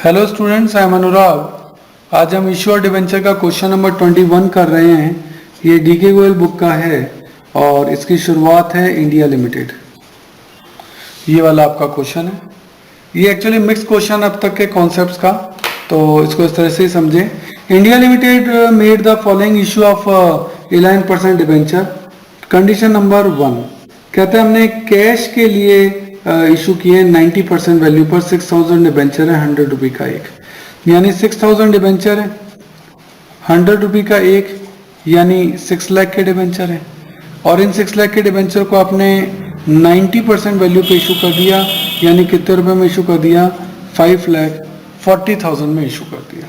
Hello students, I am अनुराग। आज हम issue और डिवेंचर का क्वेश्चन नंबर 21 कर रहे हैं। ये डीके गोयल बुक का है और इसकी शुरुआत है इंडिया लिमिटेड। ये वाला आपका क्वेश्चन है। ये एक्चुअली मिक्स क्वेश्चन अब तक के कॉन्सेप्ट्स का, तो इसको इस तरह से ही समझें। India limited made the following issue of 11% debenture. Condition number 1 कहते हैं हमने कैश के लिए इशू किए 90% वैल्यू पर 6000 डिबेंचर है 100 रुपये का एक, यानी 6000 डिबेंचर है 100 रुपये का एक, यानी 6 लाख के डिबेंचर है। और इन 6 लाख के डिबेंचर को आपने 90% वैल्यू पे इशू कर दिया, यानी कितने रुपए में इशू कर दिया? 5,40,000 में इशू कर दिया।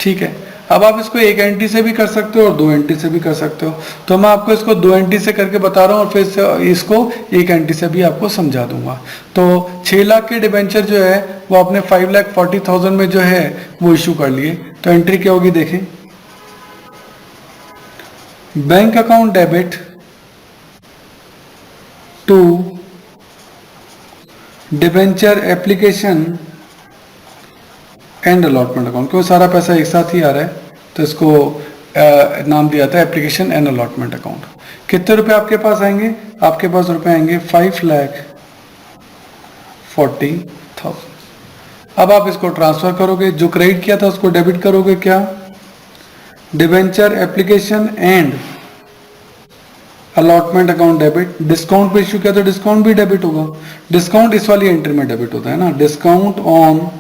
ठीक है, अब आप इसको एक एंट्री से भी कर सकते हो और दो एंट्री से भी कर सकते हो। तो मैं आपको इसको दो एंट्री से करके बता रहा हूँ और फिर इसको एक एंट्री से भी आपको समझा दूंगा। तो 6 लाख के डिबेंचर जो है वो आपने 5,40,000 में जो है वो इशू कर लिए। तो एंट्री क्या होगी देखें, bank account debit to debenture application and allotment account, क्योंकि सारा पैसा एक साथ ही आ रहा है तो इसको नाम दिया था एप्लीकेशन एंड अलॉटमेंट अकाउंट। कितने रुपए आपके पास आएंगे? आपके पास रुपए आएंगे 5,40,000। अब आप इसको ट्रांसफर करोगे, जो क्रेडिट किया था उसको डेबिट करोगे। क्या? Debenture application and allotment account debit. Discount पे इश्यू किया तो डिस्काउंट भी डेबिट होगा। डिस्काउंट इस वाली एंट्री में डेबिट होता है ना। Discount on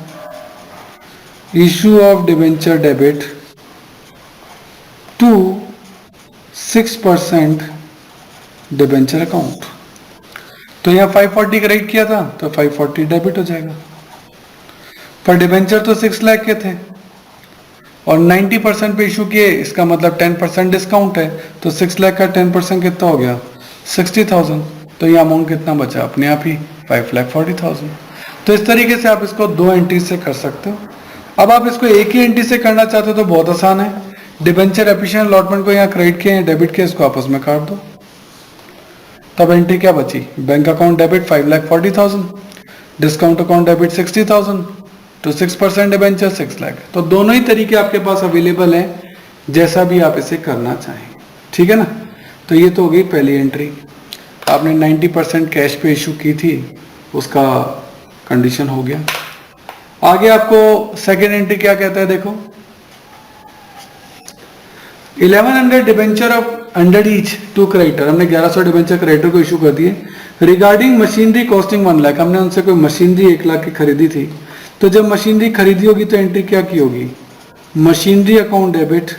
issue of debenture debit to 6% debenture account. तो यहाँ 540 क्रेडिट किया था तो 540 डेबिट हो जाएगा। पर डिबेंचर तो 6 लाख के थे और 90% पे इशू किए, इसका मतलब 10% डिस्काउंट है। तो 6 लाख का 10% कितना हो गया? 60,000। तो ये अमाउंट कितना बचा? अपने आप ही 5,40,000। तो इस तरीके से आप इसको दो एंट्री से कर सकते हो। अब आप इसको एक ही एंट्री से करना चाहते हो तो बहुत आसान है। डिबेंचर एप्लीकेशन अलॉटमेंट को यहाँ क्रेडिट किए डेबिट किए, इसको आपस में काट दो। तब एंट्री क्या बची? Bank account debit 5,40,000, discount account debit 60,000 तो 6% डिबेंचर 6 लाख। तो दोनों ही तरीके आपके पास अवेलेबल हैं, जैसा भी आप इसे करना चाहें। ठीक है ना। तो ये तो हो गई पहली एंट्री। आपने 90% कैश पे इशू की थी, उसका कंडीशन हो गया। आगे आपको सेकेंड एंट्री क्या कहता है देखो, 1100 debenture of 100 each to creditor. हमने 1100 डिबेंचर क्रेडिटर को इशू कर दिए। रिगार्डिंग मशीनरी कॉस्टिंग 1 लाख, हमने उनसे कोई मशीनरी 1 लाख की खरीदी थी। तो जब मशीनरी खरीदी होगी तो एंट्री क्या की होगी? Machinery account debit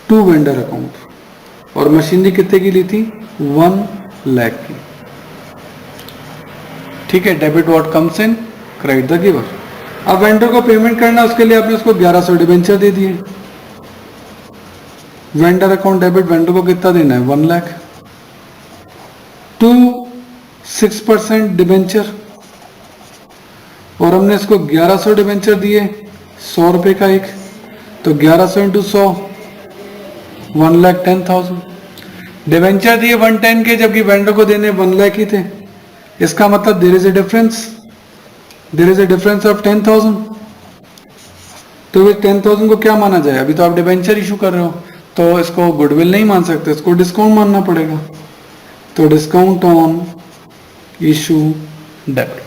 to vendor account. और मशीनरी कितने की ली थी? 1 लाख की। ठीक है, debit what comes in, credit the giver. अब वेंडर को पेमेंट करना, उसके लिए आपने उसको 1100 डिबेंचर दे दिए। वेंडर अकाउंट डेबिट, वेंडर को कितना देना है? 1 लाख टू 6% डिबेंचर, और हमने इसको 1100 डिबेंचर दिए 100 रुपए का एक, तो 1100 इंटू 100 1,10,000। डिबेंचर दिए 110 के, जबकि वेंडर को देने 1 लाख ही थे। इसका मतलब there is a difference of 10,000। तो 10,000 को क्या माना जाए? अभी तो आप डिबेंचर इशू कर रहे हो तो इसको गुडविल नहीं मान सकते, इसको डिस्काउंट मानना पड़ेगा। तो डिस्काउंट ऑन इशू डेबिट।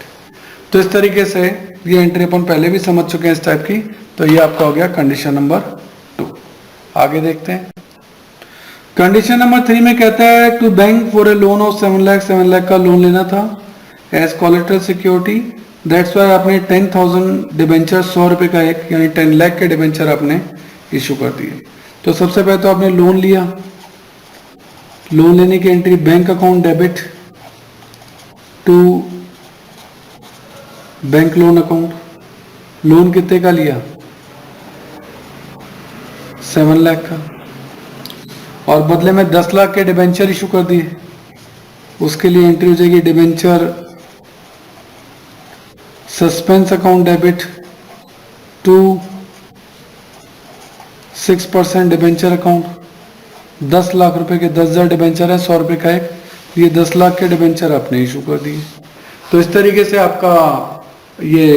तो इस तरीके से ये एंट्री अपन पहले भी समझ चुके हैं इस टाइप की। तो ये आपका हो गया कंडीशन नंबर 2। आगे देखते हैं। कंडीशन नंबर 3 में कहता है to bank for a loan of 7 lakh का लोन लेना था as collateral security. That's why आपने 10,000 डिबेंचर 100 रुपए का एक, यानी 10 लाख के डिबेंचर आपने इशू कर दिए। तो सबसे पहले तो आपने लोन लिया। लोन लेने की entry bank account debit to bank loan account. Loan कितने का लिया? 7 लाख का, और बदले में 10 लाख के डिबेंचर इशू कर दिए। उसके लिए एंट्री हो जाएगी debenture suspense account debit to 6% debenture account. 10 lakh रुपए के 10,000 डिबेंचर है, 100 रुपए का एक, ये 10 लाख के डिबेंचर आपने इशू कर दिए। तो इस तरीके से आपका ये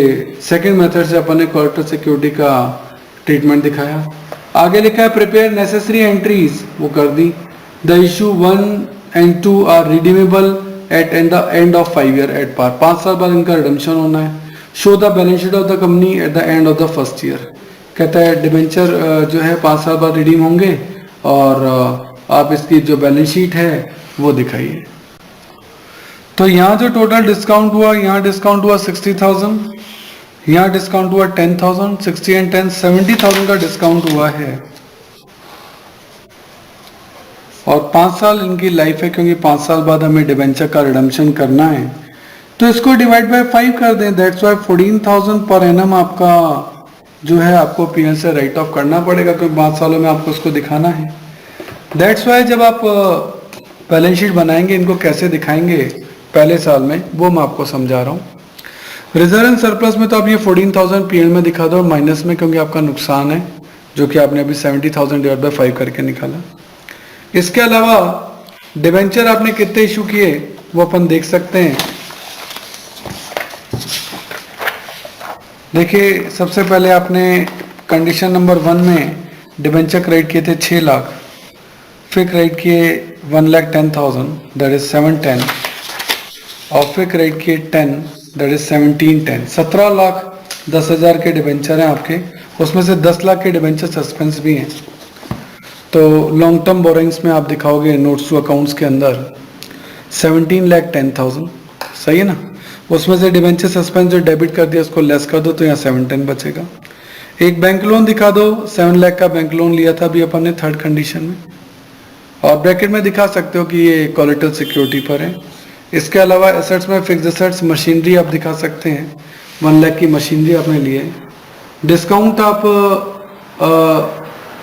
सेकंड मेथड से अपन ने कोलेटरल सिक्योरिटी का ट्रीटमेंट दिखाया। आगे लिखा है प्रिपेयर नेसेसरी एंट्रीज, वो कर दी। The issue 1 and 2 are redeemable at the end of 5 year at par, 5 साल बाद इनका रिडम्पशन होना है। Show the balance sheet of the company at the end of the first year, कहता है डिबेंचर जो है 5 साल बाद रिडीम होंगे और आप इसकी जो बैलेंस शीट है वो दिखाइए। तो यहाँ जो टोटल डिस्काउंट हुआ, यहाँ डिस्काउंट हुआ 60,000, यहाँ डिस्काउंट हुआ 10,000, 60 and 10 70,000 का डिस्काउंट हुआ है। और 5 साल इनकी लाइफ है, क्योंकि 5 साल बाद हमें डिबेंचर का रिडम्पशन करना है, तो इसको डिवाइड बाय 5 कर दें। दैट्स वाई 14,000 पर एनम आपका जो है आपको पीएल से राइट ऑफ करना पड़ेगा, क्योंकि 5 सालों में आपको उसको दिखाना है। दैट्स वाई जब आप बैलेंस शीट बनाएंगे, इनको कैसे दिखाएंगे पहले साल में, वो मैं आपको समझा रहा हूँ। रिजर्व एंड सरप्लस में तो आप ये 14,000 पीएल में दिखा दो, माइनस में क्योंकि आपका नुकसान है, जो कि आपने अभी 70,000 डिवाइड बाय 5 करके निकाला। इसके अलावा डिबेंचर आपने कितने इशू किए वो अपन देख सकते हैं। देखिए, सबसे पहले आपने कंडीशन नंबर 1 में डिबेंचर क्रेडिट किए थे 6 लाख, फिर क्रेडिट किए 1,10,000 दैट इज 710, और फिर क्रेडिट किए 10 दैट इज 1710। 17,10,000 के डिबेंचर हैं आपके, उसमें से 10 लाख के डिबेंचर सस्पेंस भी हैं। तो लॉन्ग टर्म बोरिंग्स में आप दिखाओगे नोट्स टू अकाउंट्स के अंदर 17,10,000, सही है ना। उसमें से डिबेंचर सस्पेंस जो डेबिट कर दिया उसको लेस कर दो, तो यहाँ 710 बचेगा। एक बैंक लोन दिखा दो, 7 लाख का बैंक लोन लिया था अभी अपन ने थर्ड कंडीशन में, और ब्रैकेट में दिखा सकते हो कि ये कोलेटरल सिक्योरिटी पर है। इसके अलावा एसेट्स में फिक्स्ड एसेट्स मशीनरी आप दिखा सकते हैं, 1 लाख की मशीनरी आपने ली है। डिस्काउंट आप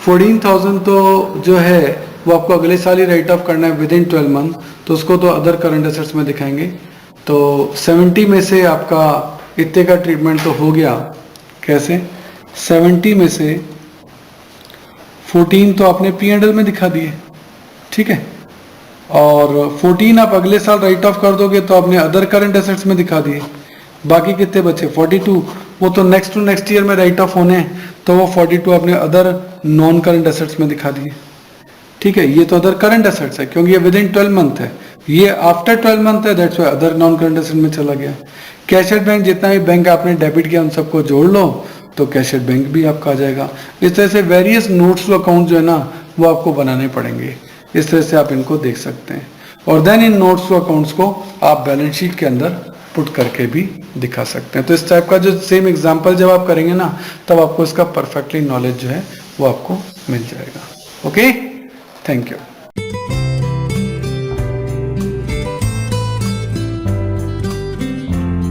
14,000 तो जो है वो आपको अगले साल ही राइट ऑफ करना है विद इन 12 मंथ, तो उसको तो अदर करंट एसेट्स में दिखाएंगे। तो 70 में से आपका इतने का ट्रीटमेंट तो हो गया। कैसे? 70 में से 14 तो आपने P&L में दिखा दिए, ठीक है, और 14 आप अगले साल राइट ऑफ कर दोगे तो आपने अदर करंट एसेट्स में दिखा दिए। बाकी कितने बचे? 42, वो तो नेक्स्ट टू नेक्स्ट ईयर में राइट ऑफ होने हैं, तो वो 42 आपने अदर नॉन करंट एसेट्स में दिखा दिए, ठीक है। ये तो अदर करंट एसेट्स है क्योंकि ये विद इन 12 मंथ है, ये आफ्टर 12 मंथ है, that's why other non current asset में चला गया। कैश एट बैंक, जितना भी बैंक आपने डेबिट किया उन सबको जोड़ लो तो कैश एट बैंक भी आपका आ जाएगा। इस तरह से वेरियस नोट्स टू अकाउंट जो है ना वो आपको बनाने पड़ेंगे, इस तरह से आप इनको देख सकते हैं। और then in notes to accounts को आप बैलेंस शीट के अंदर पुट करके भी दिखा सकते हैं। तो इस टाइप का जो सेम एग्जांपल जब आप करेंगे ना, तब आपको इसका परफेक्टली नॉलेज जो है वो आपको मिल जाएगा। Okay, thank you.